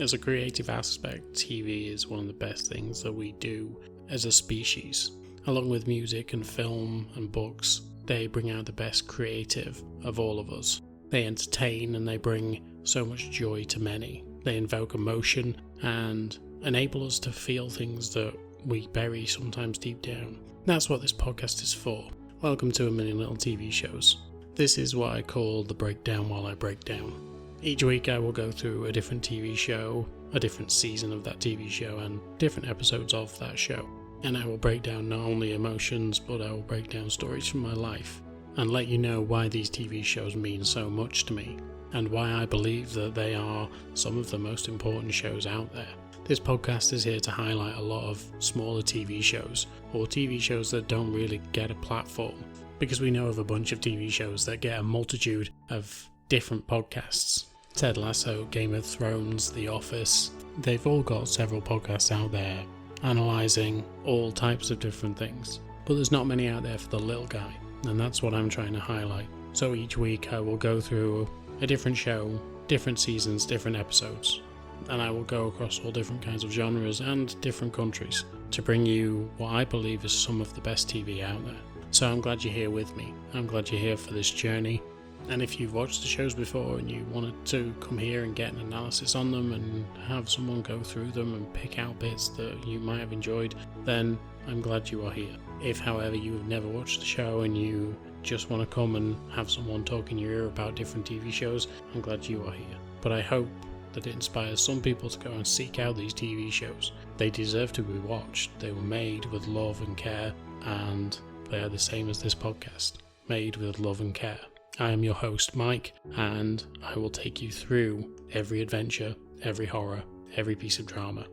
As a creative aspect, TV is one of the best things that we do as a species. Along with music and film and books, they bring out the best creative of all of us. They entertain and they bring so much joy to many. They invoke emotion and enable us to feel things that we bury sometimes deep down. That's what this podcast is for. Welcome to A Million Little TV Shows. This is what I call the breakdown while I break down. Each week I will go through a different TV show, a different season of that TV show, and different episodes of that show. And I will break down not only emotions, but I will break down stories from my life, and let you know why these TV shows mean so much to me, and why I believe that they are some of the most important shows out there. This podcast is here to highlight a lot of smaller TV shows, or TV shows that don't really get a platform, because we know of a bunch of TV shows that get a multitude of different podcasts. Ted Lasso, Game of Thrones, The Office, they've all got several podcasts out there analysing all types of different things. But there's not many out there for the little guy, and that's what I'm trying to highlight. So each week I will go through a different show, different seasons, different episodes, and I will go across all different kinds of genres and different countries to bring you what I believe is some of the best TV out there. So I'm glad you're here with me. I'm glad you're here for this journey. And if you've watched the shows before and you wanted to come here and get an analysis on them and have someone go through them and pick out bits that you might have enjoyed, then I'm glad you are here. If, however, you have never watched the show and you just want to come and have someone talk in your ear about different TV shows, I'm glad you are here. But I hope that it inspires some people to go and seek out these TV shows. They deserve to be watched. They were made with love and care, and they are the same as this podcast, made with love and care. I am your host, Mike, and I will take you through every adventure, every horror, every piece of drama,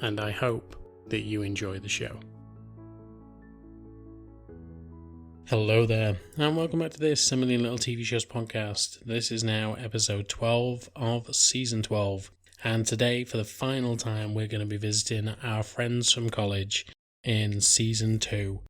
and I hope that you enjoy the show. Hello there, and welcome back to this A Million Little TV Shows podcast. This is now episode 12 of season 12, and today, for the final time, we're going to be visiting our friends from college in season 2.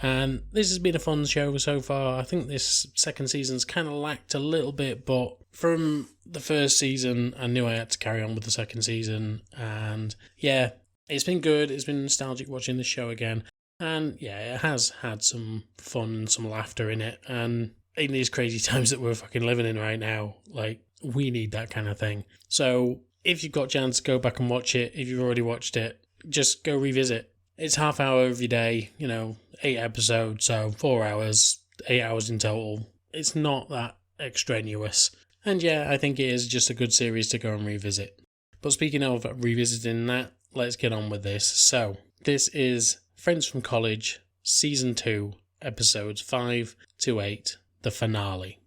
And this has been a fun show so far. I think this second season's kind of lacked a little bit, but from the first season, I knew I had to carry on with the second season. And yeah, it's been good. It's been nostalgic watching the show again. And yeah, it has had some fun and some laughter in it. And in these crazy times that we're fucking living in right now, like, we need that kind of thing. So if you've got a chance, go back and watch it. If you've already watched it, just go revisit. It's half hour every day, 8 episodes, so 4 hours, 8 hours in total. It's not that extraneous. And yeah, I think it is just a good series to go and revisit. But speaking of revisiting that, let's get on with this. So, this is Friends from College, Season 2, Episodes 5 to 8, the finale.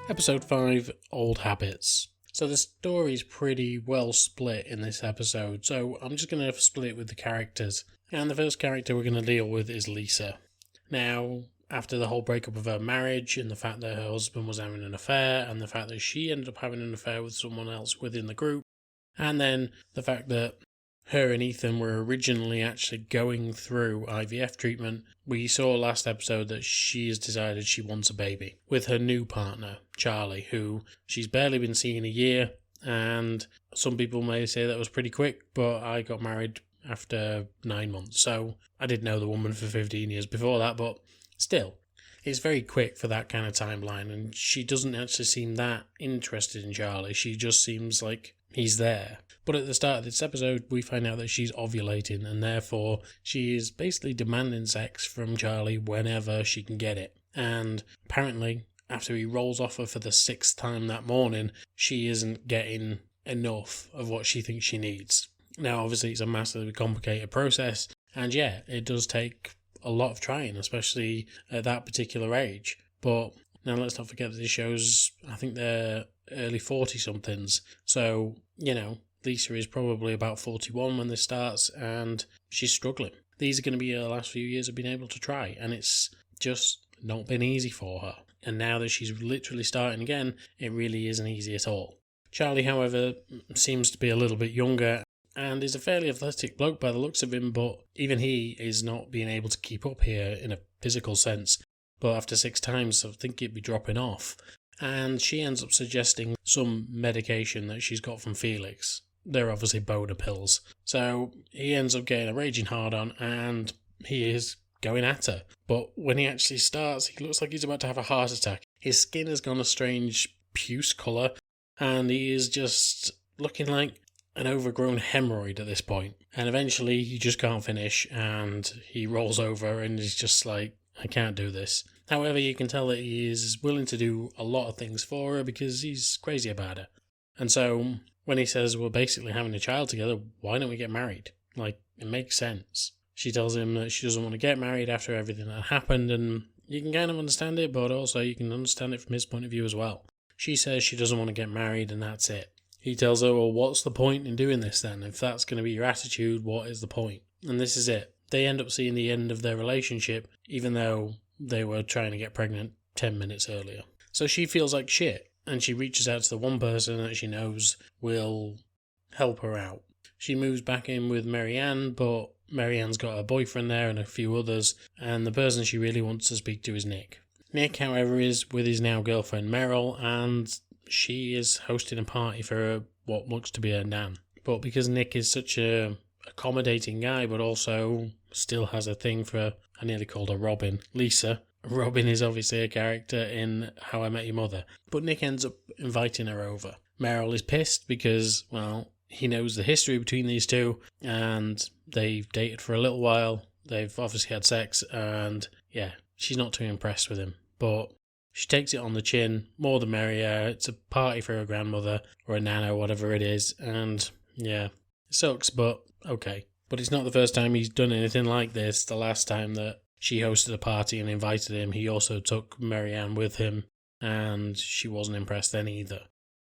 Episode 5, Old Habits. So the story's pretty well split in this episode, so I'm just going to split it with the characters. And the first character we're going to deal with is Lisa. Now, after the whole breakup of her marriage and the fact that her husband was having an affair and the fact that she ended up having an affair with someone else within the group, and then the fact that her and Ethan were originally actually going through IVF treatment, we saw last episode that she has decided she wants a baby with her new partner, Charlie, who she's barely been seeing a year, and some people may say that was pretty quick, but I got married after 9 months, so I did know the woman for 15 years before that, but still, it's very quick for that kind of timeline, and she doesn't actually seem that interested in Charlie. She just seems like he's there. But at the start of this episode, we find out that she's ovulating, and therefore she is basically demanding sex from Charlie whenever she can get it. And apparently, after he rolls off her for the 6th time that morning, she isn't getting enough of what she thinks she needs. Now, obviously, it's a massively complicated process, and yeah, it does take a lot of trying, especially at that particular age. But now let's not forget that this shows, I think they're early 40-somethings, so, Lisa is probably about 41 when this starts, and she's struggling. These are going to be her last few years of being able to try, and it's just not been easy for her. And now that she's literally starting again, it really isn't easy at all. Charlie, however, seems to be a little bit younger and is a fairly athletic bloke by the looks of him, but even he is not being able to keep up here in a physical sense. but after 6 times I think it'd be dropping off. And she ends up suggesting some medication that she's got from Felix. They're obviously boner pills. So he ends up getting a raging hard on, and he is going at her. But when he actually starts, he looks like he's about to have a heart attack. His skin has gone a strange puce colour, and he is just looking like an overgrown hemorrhoid at this point. And eventually he just can't finish, and he rolls over and he's just like, I can't do this. However, you can tell that he is willing to do a lot of things for her because he's crazy about her. And so when he says we're basically having a child together, why don't we get married? Like, it makes sense. She tells him that she doesn't want to get married after everything that happened, and you can kind of understand it, but also you can understand it from his point of view as well. She says she doesn't want to get married, and that's it. He tells her, well, what's the point in doing this then? If that's going to be your attitude, what is the point? And this is it. They end up seeing the end of their relationship, even though they were trying to get pregnant 10 minutes earlier. So she feels like shit, and she reaches out to the one person that she knows will help her out. She moves back in with Marianne, but Marianne's got her boyfriend there and a few others, and the person she really wants to speak to is Nick. Nick, however, is with his now girlfriend Meryl, and she is hosting a party for what looks to be her nan. But because Nick is such a accommodating guy, but also still has a thing for, I nearly called her Robin, Lisa. Robin is obviously a character in How I Met Your Mother. But Nick ends up inviting her over. Meryl is pissed because, well, he knows the history between these two, and they've dated for a little while. They've obviously had sex, and yeah, she's not too impressed with him. But she takes it on the chin, more the merrier. It's a party for her grandmother, or a nana, whatever it is, and yeah, it sucks, but okay. But it's not the first time he's done anything like this. The last time that she hosted a party and invited him, he also took Marianne with him, and she wasn't impressed then either.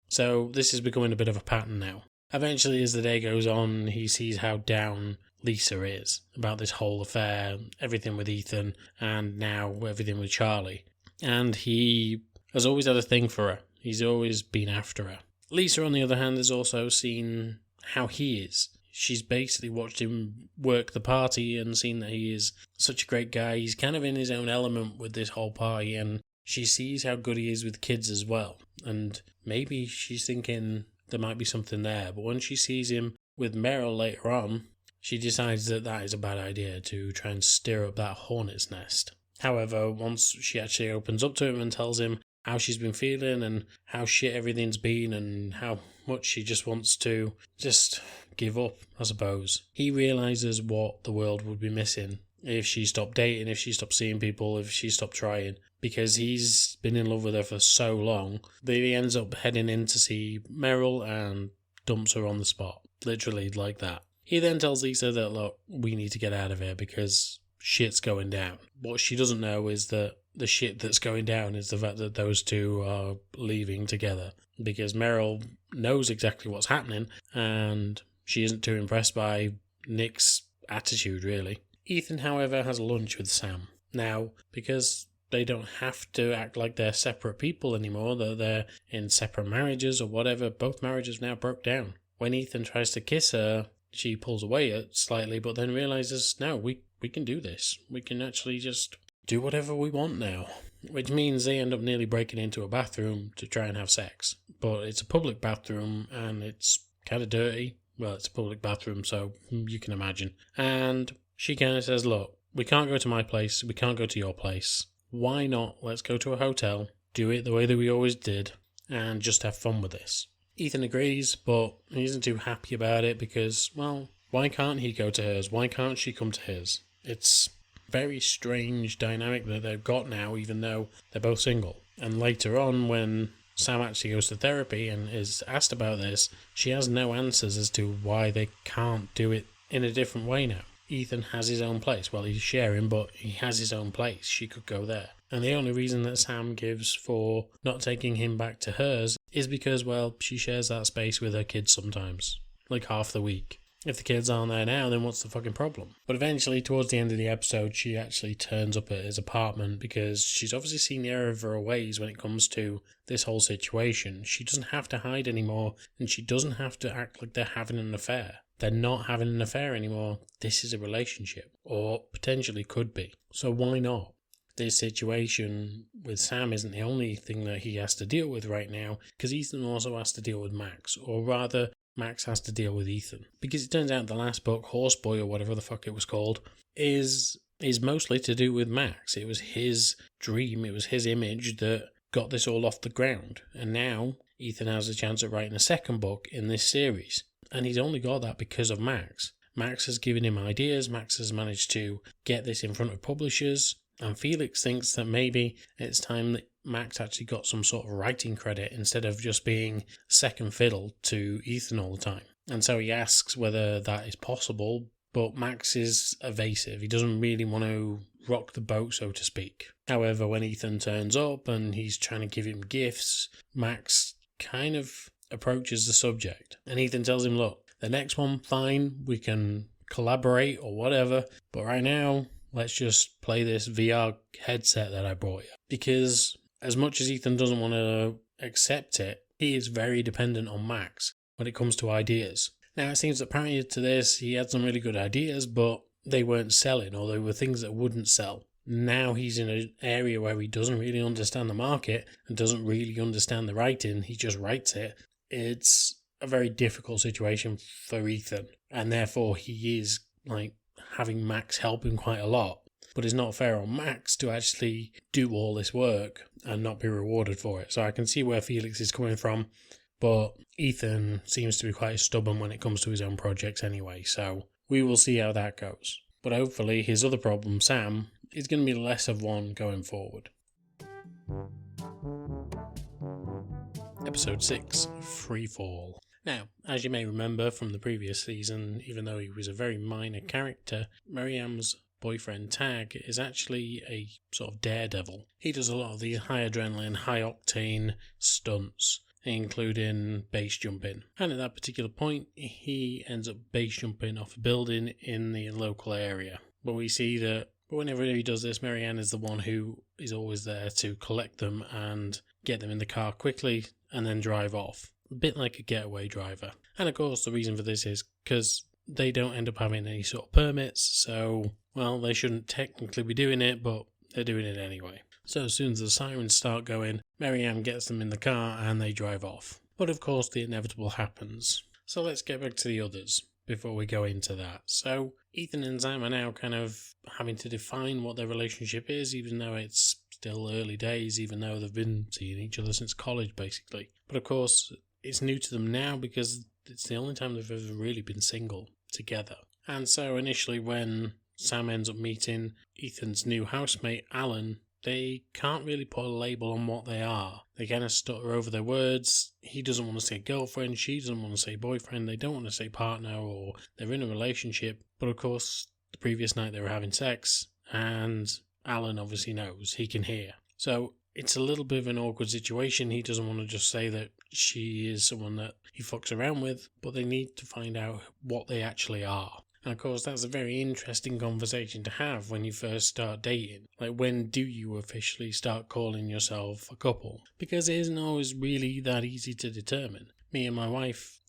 So this is becoming a bit of a pattern now. Eventually, as the day goes on, he sees how down Lisa is about this whole affair, everything with Ethan, and now everything with Charlie. And he has always had a thing for her. He's always been after her. Lisa, on the other hand, has also seen how he is. She's basically watched him work the party and seen that he is such a great guy. He's kind of in his own element with this whole party, and she sees how good he is with kids as well. And maybe she's thinking there might be something there. But when she sees him with Meryl later on, she decides that that is a bad idea to try and stir up that hornet's nest. However, once she actually opens up to him and tells him how she's been feeling and how shit everything's been and how much she just wants to just give up, I suppose, he realises what the world would be missing if she stopped dating, if she stopped seeing people, if she stopped trying, because he's been in love with her for so long that he ends up heading in to see Meryl and dumps her on the spot, literally like that. He then tells Lisa that, look, we need to get out of here because shit's going down. What she doesn't know is that the shit that's going down is the fact that those two are leaving together, because Meryl knows exactly what's happening and she isn't too impressed by Nick's attitude, really. Ethan, however, has lunch with Sam. Now, because they don't have to act like they're separate people anymore, that they're in separate marriages or whatever, both marriages now broke down. When Ethan tries to kiss her, she pulls away slightly, but then realises, no, we can do this. We can actually just do whatever we want now. Which means they end up nearly breaking into a bathroom to try and have sex. But it's a public bathroom and it's kind of dirty. Well, it's a public bathroom, so you can imagine. And she kind of says, look, we can't go to my place, we can't go to your place. Why not? Let's go to a hotel, do it the way that we always did, and just have fun with this. Ethan agrees, but he isn't too happy about it because, well, why can't he go to hers? Why can't she come to his? It's a very strange dynamic that they've got now, even though they're both single. And later on, when Sam actually goes to therapy and is asked about this, she has no answers as to why they can't do it in a different way now. Ethan has his own place. Well, he's sharing, but he has his own place. She could go there. And the only reason that Sam gives for not taking him back to hers is because, well, she shares that space with her kids sometimes, like half the week. If the kids aren't there now, then what's the fucking problem? But eventually, towards the end of the episode, she actually turns up at his apartment because she's obviously seen the error of her ways when it comes to this whole situation. She doesn't have to hide anymore, and she doesn't have to act like they're having an affair. They're not having an affair anymore. This is a relationship, or potentially could be. So why not? this situation with Sam isn't the only thing that he has to deal with right now, because Ethan also has to deal with Max, or rather, Max has to deal with Ethan. Because it turns out the last book, Horseboy, or whatever the fuck it was called, is mostly to do with Max. It was his dream, it was his image that got this all off the ground. And now Ethan has a chance at writing a second book in this series. And he's only got that because of Max. Max has given him ideas, Max has managed to get this in front of publishers, and Felix thinks that maybe it's time that Max actually got some sort of writing credit instead of just being second fiddle to Ethan all the time. And so he asks whether that is possible, but Max is evasive. He doesn't really want to rock the boat, so to speak. However, when Ethan turns up and he's trying to give him gifts, Max kind of approaches the subject. And Ethan tells him, look, the next one, fine, we can collaborate or whatever, but right now, let's just play this VR headset that I brought you. Because as much as Ethan doesn't want to accept it, he is very dependent on Max when it comes to ideas. Now, it seems that prior to this, he had some really good ideas, but they weren't selling, or they were things that wouldn't sell. Now he's in an area where he doesn't really understand the market and doesn't really understand the writing. He just writes it. It's a very difficult situation for Ethan, and therefore he is having Max help him quite a lot. But it's not fair on Max to actually do all this work and not be rewarded for it. So I can see where Felix is coming from, but Ethan seems to be quite stubborn when it comes to his own projects anyway, so we will see how that goes. But hopefully his other problem, Sam, is going to be less of one going forward. Episode 6, Freefall. Now, as you may remember from the previous season, even though he was a very minor character, Miriam's boyfriend Tag is actually a sort of daredevil. He does a lot of the high adrenaline, high octane stunts, including base jumping. And at that particular point, he ends up base jumping off a building in the local area. But we see that whenever he does this, Marianne is the one who is always there to collect them and get them in the car quickly and then drive off. A bit like a getaway driver. And of course the reason for this is because they don't end up having any sort of permits, so, well, they shouldn't technically be doing it, but they're doing it anyway. So as soon as the sirens start going, Marianne gets them in the car and they drive off. But of course the inevitable happens. So let's get back to the others before we go into that. So Ethan and Sam are now kind of having to define what their relationship is, even though it's still early days, even though they've been seeing each other since college basically. But of course it's new to them now because it's the only time they've ever really been single together. And so initially when Sam ends up meeting Ethan's new housemate, Alan, they can't really put a label on what they are. They kind of stutter over their words. He doesn't want to say girlfriend, she doesn't want to say boyfriend, they don't want to say partner, or they're in a relationship. But of course, the previous night they were having sex, and Alan obviously knows, he can hear. So it's a little bit of an awkward situation. He doesn't want to just say that she is someone that he fucks around with, but they need to find out what they actually are. And of course, that's a very interesting conversation to have when you first start dating. Like, when do you officially start calling yourself a couple? Because it isn't always really that easy to determine. Me and my wife,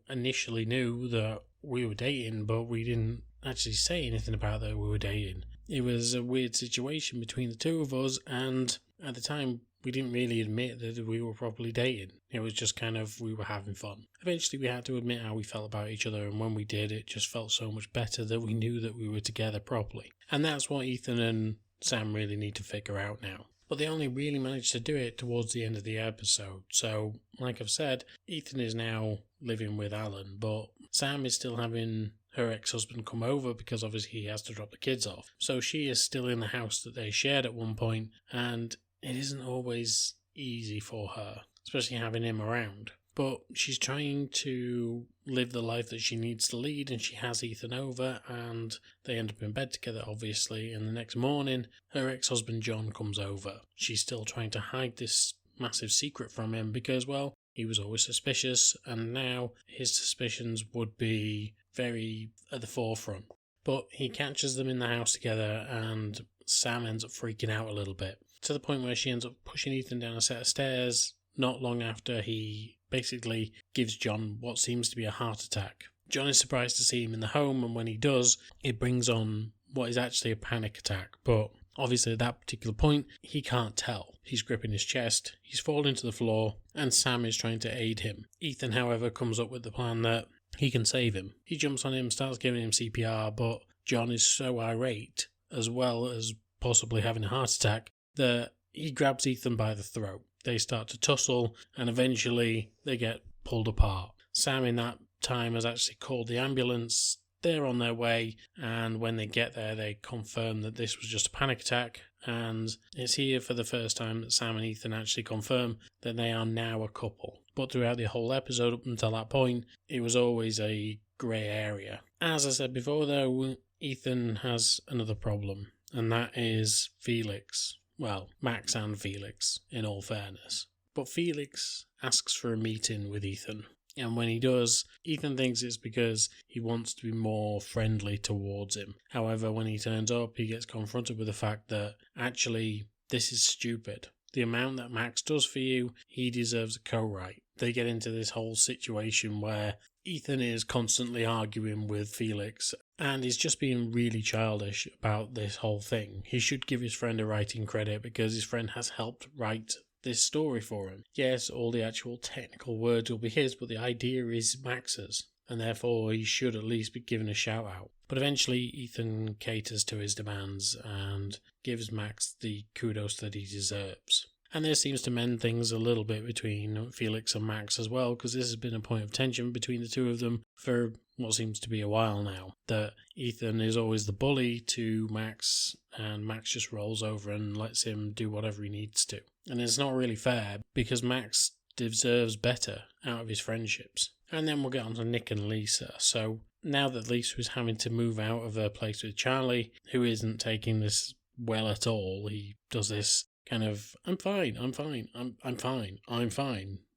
initially knew that we were dating, but we didn't actually say anything about that we were dating. It was a weird situation between the two of us, and at the time, we didn't really admit that we were properly dating. It was just kind of, we were having fun. Eventually we had to admit how we felt about each other, and when we did, it just felt so much better that we knew that we were together properly. And that's what Ethan and Sam really need to figure out now. But they only really managed to do it towards the end of the episode. So, like I've said, Ethan is now living with Alan, but Sam is still having her ex-husband come over because obviously he has to drop the kids off. So she is still in the house that they shared at one point, and it isn't always easy for her, especially having him around. But she's trying to live the life that she needs to lead, and she has Ethan over, and they end up in bed together, obviously, and the next morning, her ex-husband John comes over. She's still trying to hide this massive secret from him because, well, he was always suspicious, and now his suspicions would be very at the forefront. But he catches them in the house together, and Sam ends up freaking out a little bit, to the point where she ends up pushing Ethan down a set of stairs not long after he basically gives John what seems to be a heart attack. John is surprised to see him in the home, and when he does, it brings on what is actually a panic attack. But obviously at that particular point, he can't tell. He's gripping his chest, he's falling to the floor, and Sam is trying to aid him. Ethan, however, comes up with the plan that he can save him. He jumps on him, starts giving him CPR, but John is so irate, as well as possibly having a heart attack, that he grabs Ethan by the throat. They start to tussle, and eventually they get pulled apart. Sam in that time has actually called the ambulance. They're on their way, and when they get there, they confirm that this was just a panic attack, and it's here for the first time that Sam and Ethan actually confirm that they are now a couple. But throughout the whole episode up until that point, it was always a grey area. As I said before, though, Ethan has another problem, and that is Felix. Well, Max and Felix, in all fairness. But Felix asks for a meeting with Ethan. And when he does, Ethan thinks it's because he wants to be more friendly towards him. However, when he turns up, he gets confronted with the fact that, actually, this is stupid. The amount that Max does for you, he deserves a co-write. They get into this whole situation where Ethan is constantly arguing with Felix, and he's just being really childish about this whole thing. He should give his friend a writing credit because his friend has helped write this story for him. Yes, all the actual technical words will be his, but the idea is Max's, and therefore he should at least be given a shout out. But eventually Ethan caters to his demands and gives Max the kudos that he deserves. And this seems to mend things a little bit between Felix and Max as well, because this has been a point of tension between the two of them for what seems to be a while now. That Ethan is always the bully to Max, and Max just rolls over and lets him do whatever he needs to. And it's not really fair, because Max deserves better out of his friendships. And then we'll get on to Nick and Lisa. So now that Lisa is having to move out of her place with Charlie, who isn't taking this well at all, he does this kind of, I'm fine,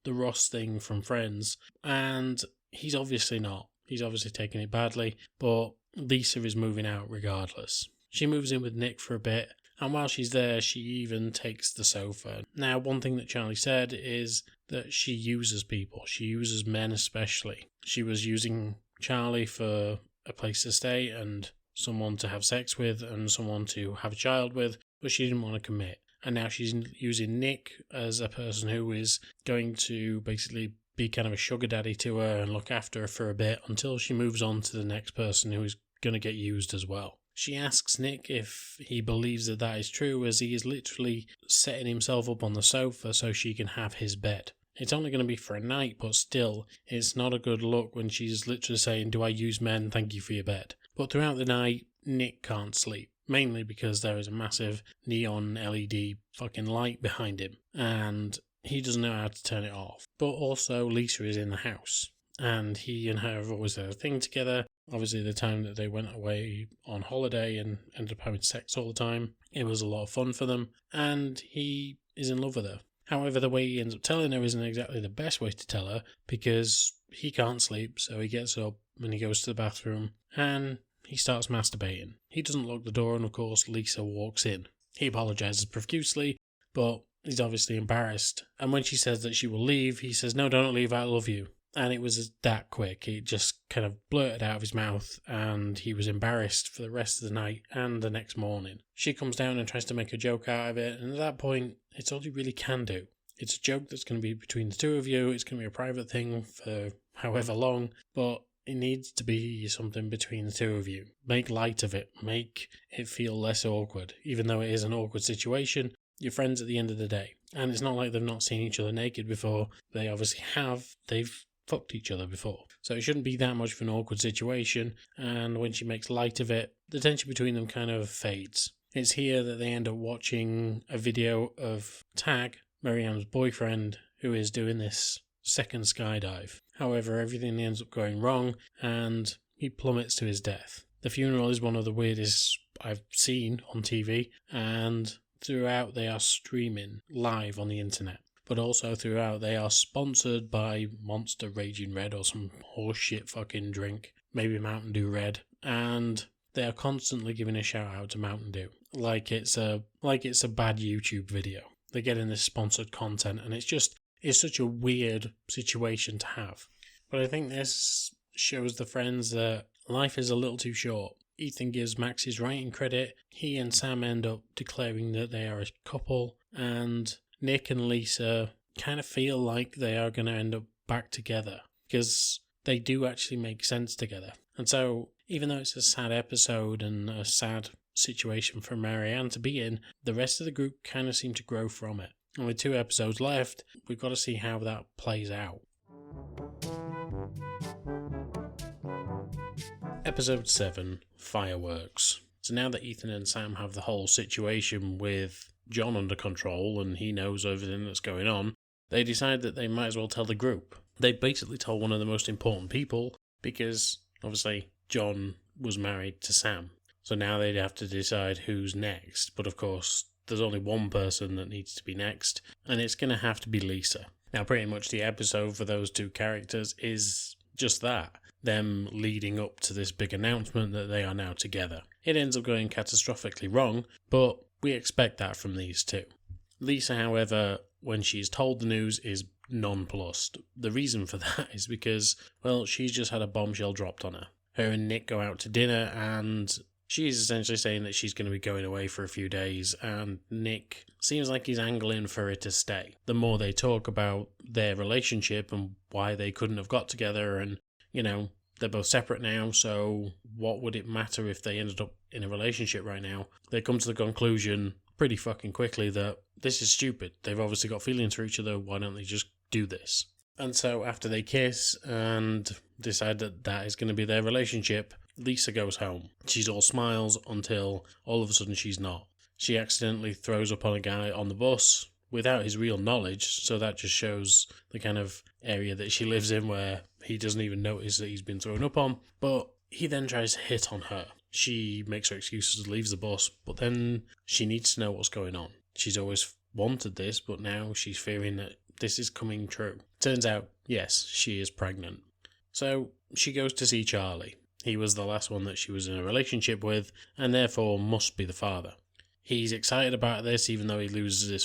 the Ross thing from Friends, and he's obviously not. He's obviously taking it badly, but Lisa is moving out regardless. She moves in with Nick for a bit, and while she's there, she even takes the sofa. Now, one thing that Charlie said is that she uses people. She uses men especially. She was using Charlie for a place to stay and someone to have sex with and someone to have a child with, but she didn't want to commit. And now she's using Nick as a person who is going to basically be kind of a sugar daddy to her and look after her for a bit until she moves on to the next person who is going to get used as well. She asks Nick if he believes that that is true, as he is literally setting himself up on the sofa so she can have his bed. It's only going to be for a night, but still, it's not a good look when she's literally saying, "Do I use men? Thank you for your bed." But throughout the night, Nick can't sleep. Mainly because there is a massive neon LED fucking light behind him, and he doesn't know how to turn it off. But also, Lisa is in the house, and he and her have always had a thing together. Obviously, the time that they went away on holiday and ended up having sex all the time, it was a lot of fun for them, and he is in love with her. However, the way he ends up telling her isn't exactly the best way to tell her, because he can't sleep, so he gets up and he goes to the bathroom, and he starts masturbating. He doesn't lock the door, and of course Lisa walks in. He apologises profusely, but he's obviously embarrassed. And when she says that she will leave, he says, "No, don't leave, I love you." And it was that quick. It just kind of blurted out of his mouth, and he was embarrassed for the rest of the night and the next morning. She comes down and tries to make a joke out of it, and at that point, it's all you really can do. It's a joke that's going to be between the two of you. It's going to be a private thing for however long, but it needs to be something between the two of you. Make light of it. Make it feel less awkward. Even though it is an awkward situation, you're friends at the end of the day. And it's not like they've not seen each other naked before. They obviously have. They've fucked each other before. So it shouldn't be that much of an awkward situation. And when she makes light of it, the tension between them kind of fades. It's here that they end up watching a video of Tag, Miriam's boyfriend, who is doing this second skydive. However, everything ends up going wrong, and he plummets to his death. The funeral is one of the weirdest I've seen on TV, and throughout they are streaming live on the internet. But also throughout they are sponsored by Monster Raging Red or some horseshit fucking drink, maybe Mountain Dew Red, and they are constantly giving a shout out to Mountain Dew, like it's a bad YouTube video. They're getting this sponsored content, and it's such a weird situation to have. But I think this shows the friends that life is a little too short. Ethan gives Max his writing credit. He and Sam end up declaring that they are a couple, and Nick and Lisa kind of feel like they are going to end up back together because they do actually make sense together. And so, even though it's a sad episode and a sad situation for Marianne to be in, the rest of the group kind of seem to grow from it. And with 2 episodes left, we've got to see how that plays out. Episode 7, Fireworks. So now that Ethan and Sam have the whole situation with John under control and he knows everything that's going on, they decide that they might as well tell the group. They basically told one of the most important people because, obviously, John was married to Sam. So now they'd have to decide who's next. But of course, there's only one person that needs to be next, and it's going to have to be Lisa. Now, pretty much the episode for those 2 characters is just that. Them leading up to this big announcement that they are now together. It ends up going catastrophically wrong, but we expect that from these 2. Lisa, however, when she's told the news, is nonplussed. The reason for that is because, well, she's just had a bombshell dropped on her. Her and Nick go out to dinner, and she's essentially saying that she's going to be going away for a few days, and Nick seems like he's angling for her to stay. The more they talk about their relationship and why they couldn't have got together, and, you know, they're both separate now, so what would it matter if they ended up in a relationship right now? They come to the conclusion pretty fucking quickly that this is stupid. They've obviously got feelings for each other, why don't they just do this? And so after they kiss and decide that that is going to be their relationship, Lisa goes home. She's all smiles until all of a sudden she's not. She accidentally throws up on a guy on the bus without his real knowledge, so that just shows the kind of area that she lives in where he doesn't even notice that he's been thrown up on. But he then tries to hit on her. She makes her excuses, leaves the bus, but then she needs to know what's going on. She's always wanted this, but now she's fearing that this is coming true. Turns out, yes, she is pregnant. So she goes to see Charlie. He was the last one that she was in a relationship with, and therefore must be the father. He's excited about this, even though he loses his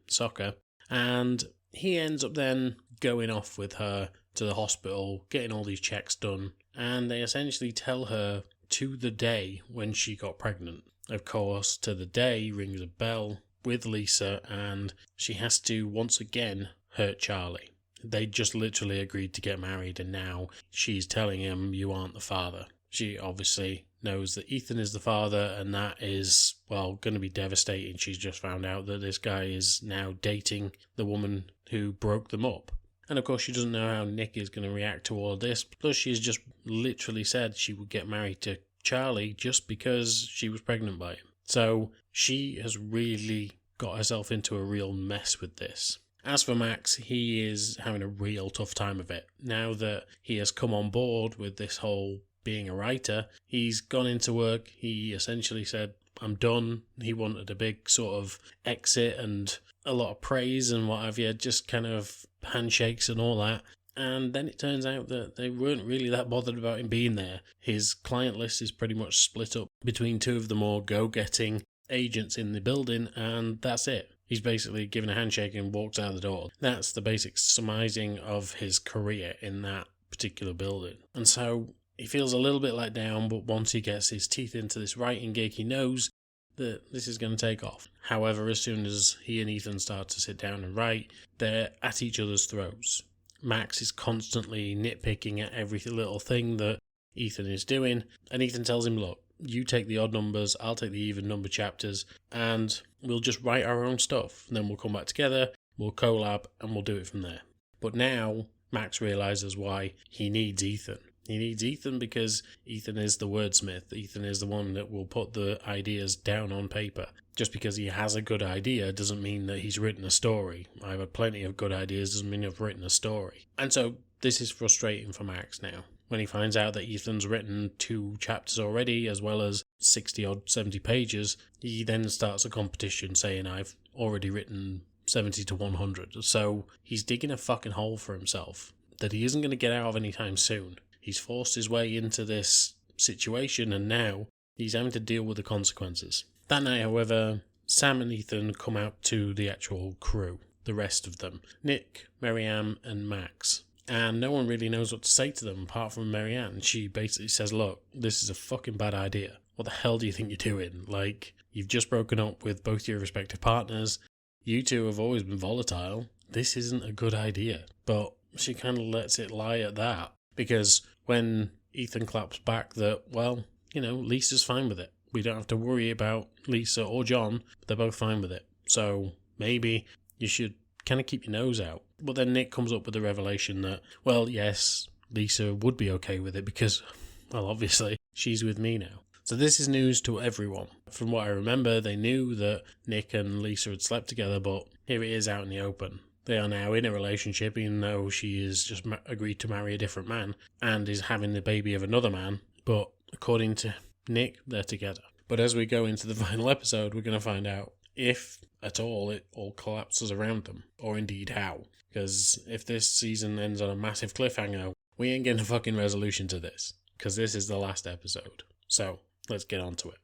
soccer, and he ends up then going off with her to the hospital, getting all these checks done, and they essentially tell her to the day when she got pregnant. Of course, to the day rings a bell with Lisa, and she has to once again hurt Charlie. They just literally agreed to get married, and now she's telling him, you aren't the father. She obviously knows that Ethan is the father, and that is, well, going to be devastating. She's just found out that this guy is now dating the woman who broke them up. And of course, she doesn't know how Nick is going to react to all of this. Plus, she's just literally said she would get married to Charlie just because she was pregnant by him. So she has really got herself into a real mess with this. As for Max, he is having a real tough time of it. Now that he has come on board with this whole being a writer, he's gone into work. He essentially said, I'm done. He wanted a big sort of exit and a lot of praise and what have you, just kind of handshakes and all that. And then it turns out that they weren't really that bothered about him being there. His client list is pretty much split up between 2 of the more go-getting agents in the building, and that's it. He's basically given a handshake and walks out the door. That's the basic surmising of his career in that particular building. And so he feels a little bit let down, but once he gets his teeth into this writing gig, he knows that this is going to take off. However, as soon as he and Ethan start to sit down and write, they're at each other's throats. Max is constantly nitpicking at every little thing that Ethan is doing, and Ethan tells him, look, you take the odd numbers, I'll take the even number chapters, and we'll just write our own stuff. And then we'll come back together, we'll collab, and we'll do it from there. But now, Max realises why he needs Ethan. He needs Ethan because Ethan is the wordsmith. Ethan is the one that will put the ideas down on paper. Just because he has a good idea doesn't mean that he's written a story. I've had plenty of good ideas, doesn't mean I've written a story. And so this is frustrating for Max now. When he finds out that Ethan's written 2 chapters already, as well as 60 or 70 pages, he then starts a competition saying, I've already written 70 to 100. So he's digging a fucking hole for himself that he isn't going to get out of anytime soon. He's forced his way into this situation, and now he's having to deal with the consequences. That night, however, Sam and Ethan come out to the actual crew, the rest of them. Nick, Marianne and Max. And no one really knows what to say to them apart from Marianne. She basically says, look, this is a fucking bad idea. What the hell do you think you're doing? Like, you've just broken up with both your respective partners. You two have always been volatile. This isn't a good idea. But she kind of lets it lie at that. Because when Ethan claps back that, well, Lisa's fine with it. We don't have to worry about Lisa or John. They're both fine with it. So maybe you should kind of keep your nose out. But then Nick comes up with the revelation that, well, yes, Lisa would be okay with it because, well, obviously, she's with me now. So this is news to everyone. From what I remember, they knew that Nick and Lisa had slept together, but here it is out in the open. They are now in a relationship, even though she has just agreed to marry a different man and is having the baby of another man. But according to Nick, they're together. But as we go into the final episode, we're going to find out if at all it all collapses around them, or indeed how. Because if this season ends on a massive cliffhanger, we ain't getting a fucking resolution to this, because this is the last episode. So let's get on to it.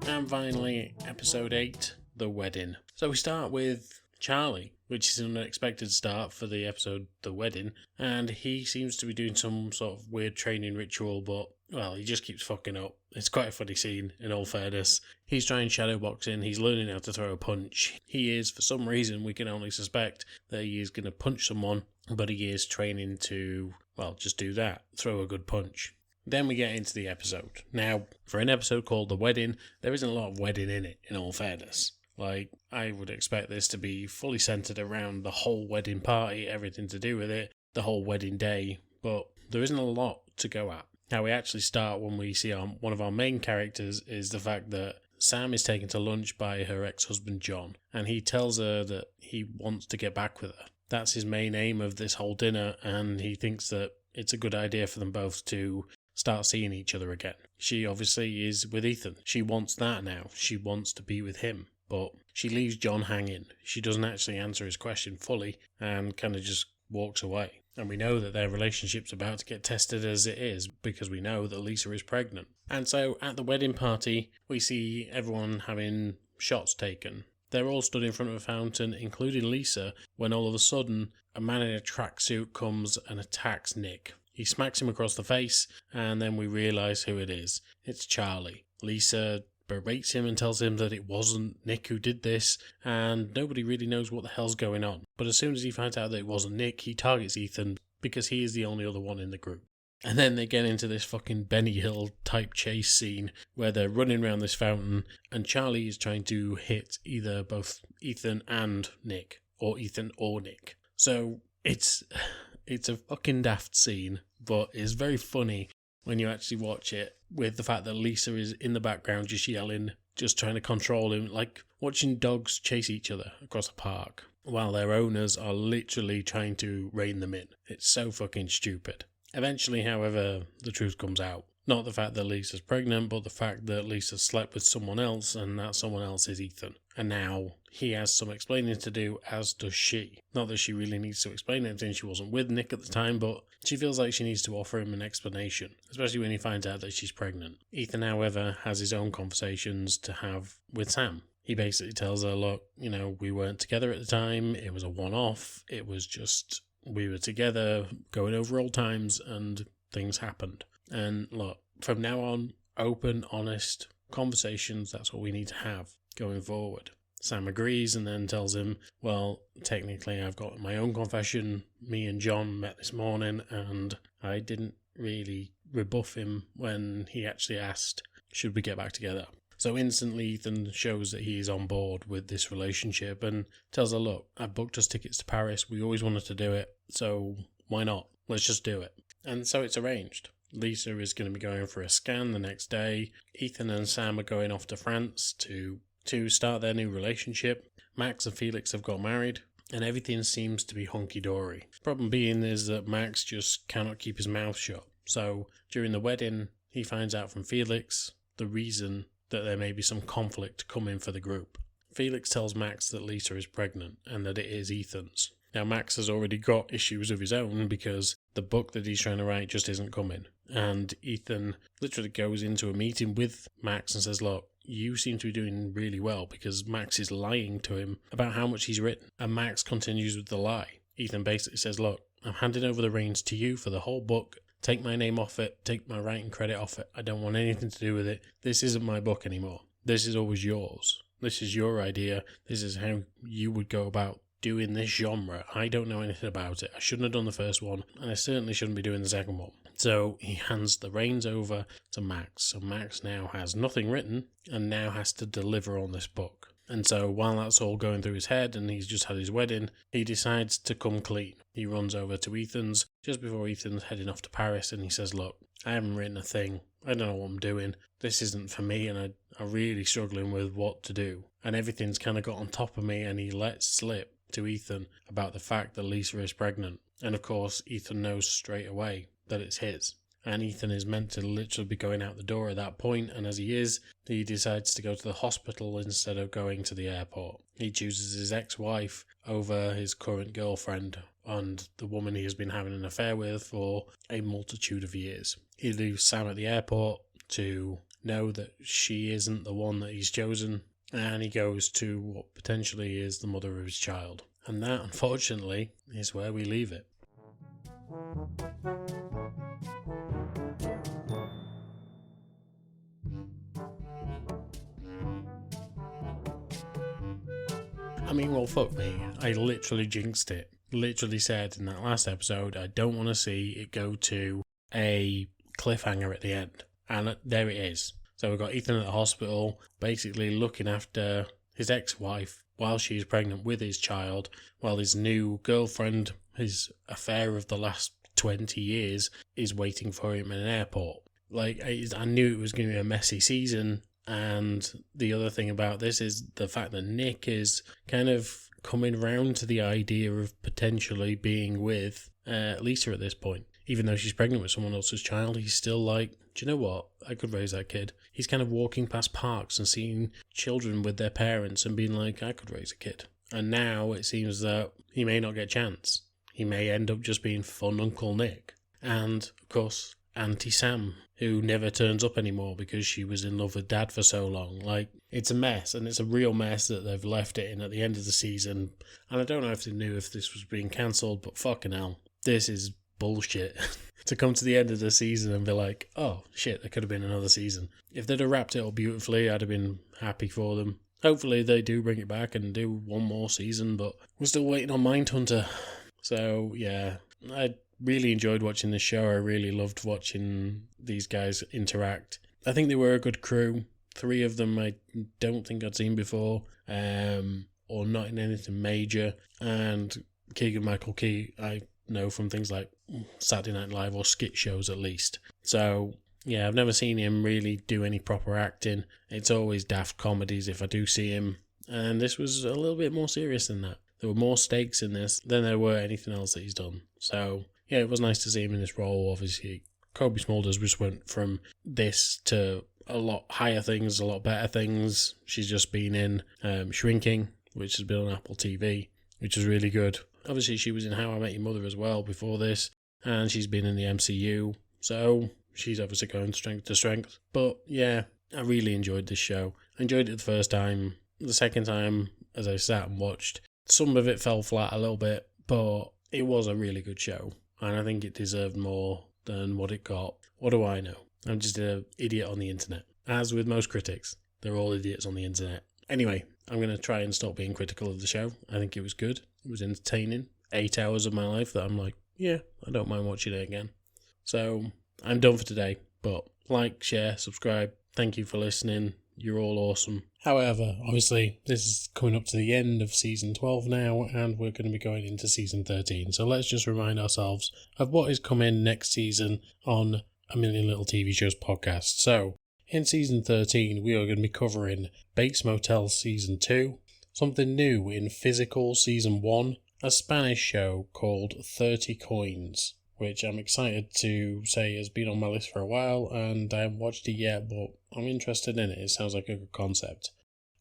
And finally, episode 8, The Wedding. So we start with Charlie, which is an unexpected start for the episode The Wedding, and he seems to be doing some sort of weird training ritual, but, well, he just keeps fucking up. It's quite a funny scene, in all fairness. He's trying shadowboxing, he's learning how to throw a punch. He is, for some reason, we can only suspect that he is going to punch someone, but he is training to, well, just do that, throw a good punch. Then we get into the episode. Now, for an episode called The Wedding, there isn't a lot of wedding in it, in all fairness. Like, I would expect this to be fully centred around the whole wedding party, everything to do with it, the whole wedding day, but there isn't a lot to go at. How we actually start when we see one of our main characters is the fact that Sam is taken to lunch by her ex-husband John, and he tells her that he wants to get back with her. That's his main aim of this whole dinner, and he thinks that it's a good idea for them both to start seeing each other again. She obviously is with Ethan. She wants that now. She wants to be with him. But she leaves John hanging. She doesn't actually answer his question fully and kind of just walks away. And we know that their relationship's about to get tested as it is because we know that Lisa is pregnant. And so at the wedding party, we see everyone having shots taken. They're all stood in front of a fountain, including Lisa, when all of a sudden a man in a tracksuit comes and attacks Nick. He smacks him across the face, and then we realise who it is. It's Charlie. Lisa berates him and tells him that it wasn't Nick who did this, and nobody really knows what the hell's going on. But as soon as he finds out that it wasn't Nick, he targets Ethan because he is the only other one in the group. And then they get into this fucking Benny Hill type chase scene where they're running around this fountain and Charlie is trying to hit either both Ethan and Nick, or Ethan or Nick. So it's a fucking daft scene, but it's very funny when you actually watch it, with the fact that Lisa is in the background just yelling, just trying to control him, like watching dogs chase each other across a park, while their owners are literally trying to rein them in. It's so fucking stupid. Eventually, however, the truth comes out. Not the fact that Lisa's pregnant, but the fact that Lisa slept with someone else, and that someone else is Ethan. And now he has some explaining to do, as does she. Not that she really needs to explain anything, she wasn't with Nick at the time, but she feels like she needs to offer him an explanation, especially when he finds out that she's pregnant. Ethan, however, has his own conversations to have with Sam. He basically tells her, look, we weren't together at the time, it was a one-off, it was just, we were together, going over old times, and things happened. And look, from now on, open, honest conversations, that's what we need to have going forward. Sam agrees and then tells him, well, technically I've got my own confession. Me and John met this morning and I didn't really rebuff him when he actually asked, should we get back together? So instantly Ethan shows that he is on board with this relationship and tells her, look, I've booked us tickets to Paris. We always wanted to do it, so why not? Let's just do it. And so it's arranged. Lisa is going to be going for a scan the next day. Ethan and Sam are going off to France to start their new relationship. Max and Felix have got married, and everything seems to be hunky-dory. Problem being is that Max just cannot keep his mouth shut. So during the wedding, he finds out from Felix the reason that there may be some conflict coming for the group. Felix tells Max that Lisa is pregnant and that it is Ethan's. Now, Max has already got issues of his own because the book that he's trying to write just isn't coming. And Ethan literally goes into a meeting with Max and says, look, you seem to be doing really well because Max is lying to him about how much he's written. And Max continues with the lie. Ethan basically says, look, I'm handing over the reins to you for the whole book. Take my name off it. Take my writing credit off it. I don't want anything to do with it. This isn't my book anymore. This is always yours. This is your idea. This is how you would go about doing this genre. I don't know anything about it. I shouldn't have done the first one, and I certainly shouldn't be doing the second one. So he hands the reins over to Max. So Max now has nothing written and now has to deliver on this book. And so while that's all going through his head and he's just had his wedding, he decides to come clean. He runs over to Ethan's just before Ethan's heading off to Paris, and he says, look, I haven't written a thing. I don't know what I'm doing. This isn't for me, and I'm really struggling with what to do. And everything's kind of got on top of me, and he lets slip to Ethan about the fact that Lisa is pregnant. And of course, Ethan knows straight away that it's his. And Ethan is meant to literally be going out the door at that point, and as he is, he decides to go to the hospital instead of going to the airport. He chooses his ex-wife over his current girlfriend and the woman he has been having an affair with for a multitude of years. He leaves Sam at the airport to know that she isn't the one that he's chosen, and he goes to what potentially is the mother of his child. And that, unfortunately, is where we leave it. I mean, well, fuck me. I literally jinxed it. Literally said in that last episode, I don't want to see it go to a cliffhanger at the end. And there it is. So we've got Ethan at the hospital, basically looking after his ex-wife while she's pregnant with his child, while his new girlfriend, his affair of the last 20 years, is waiting for him in an airport. Like, I knew it was going to be a messy season. And the other thing about this is the fact that Nick is kind of coming round to the idea of potentially being with Lisa at this point. Even though she's pregnant with someone else's child, he's still like, do you know what? I could raise that kid. He's kind of walking past parks and seeing children with their parents and being like, I could raise a kid. And now it seems that he may not get a chance. He may end up just being fun Uncle Nick. And, of course, Auntie Sam, who never turns up anymore because she was in love with Dad for so long. Like, it's a mess, and it's a real mess that they've left it in at the end of the season. And I don't know if they knew if this was being cancelled, but fucking hell, this is bullshit. To come to the end of the season and be like, oh, shit, there could have been another season. If they'd have wrapped it up beautifully, I'd have been happy for them. Hopefully they do bring it back and do one more season, but we're still waiting on Mindhunter. So, yeah, I really enjoyed watching this show. I really loved watching these guys interact. I think they were a good crew. 3 of them I don't think I'd seen before, or not in anything major. And Keegan-Michael Key, I know from things like Saturday Night Live or skit shows at least. So, yeah, I've never seen him really do any proper acting. It's always daft comedies if I do see him. And this was a little bit more serious than that. There were more stakes in this than there were anything else that he's done. So, yeah, it was nice to see him in this role. Obviously, Kobe Smulders just went from this to a lot higher things, a lot better things. She's just been in Shrinking, which has been on Apple TV, which is really good. Obviously, she was in How I Met Your Mother as well before this, and she's been in the MCU, so she's obviously going strength to strength. But yeah, I really enjoyed this show. I enjoyed it the first time. The second time, as I sat and watched, some of it fell flat a little bit, but it was a really good show, and I think it deserved more than what it got. What do I know? I'm just an idiot on the internet. As with most critics, they're all idiots on the internet. Anyway, I'm going to try and stop being critical of the show. I think it was good. It was entertaining. 8 hours of my life that I'm like, yeah, I don't mind watching it again. So, I'm done for today. But like, share, subscribe. Thank you for listening. You're all awesome. However, obviously, this is coming up to the end of Season 12 now, and we're going to be going into Season 13. So let's just remind ourselves of what is coming next season on A Million Little TV Shows podcast. So, in Season 13, we are going to be covering Bates Motel Season 2, something new in Physical Season 1, a Spanish show called 30 Coins, which I'm excited to say has been on my list for a while, and I haven't watched it yet, but I'm interested in it. It sounds like a good concept.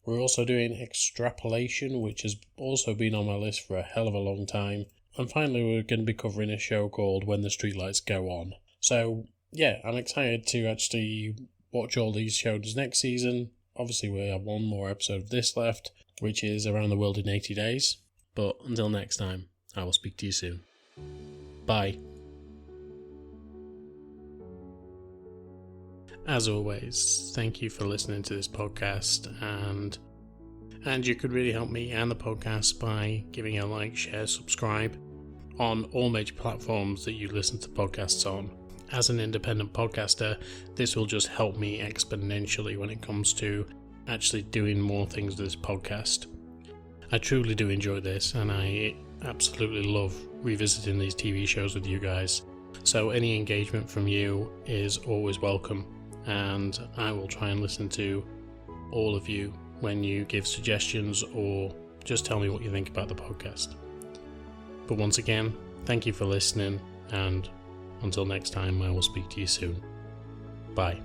We're also doing Extrapolation, which has also been on my list for a hell of a long time. And finally, we're going to be covering a show called When the Streetlights Go On. So, yeah, I'm excited to actually watch all these shows next season. Obviously, we have one more episode of this left, which is Around the World in 80 Days. But until next time, I will speak to you soon. Bye. As always, thank you for listening to this podcast, and you could really help me and the podcast by giving a like, share, subscribe on all major platforms that you listen to podcasts on. As an independent podcaster, this will just help me exponentially when it comes to actually doing more things with this podcast. I truly do enjoy this, and I absolutely love revisiting these TV shows with you guys. So any engagement from you is always welcome, and I will try and listen to all of you when you give suggestions or just tell me what you think about the podcast. But once again, thank you for listening, and until next time, I will speak to you soon. Bye.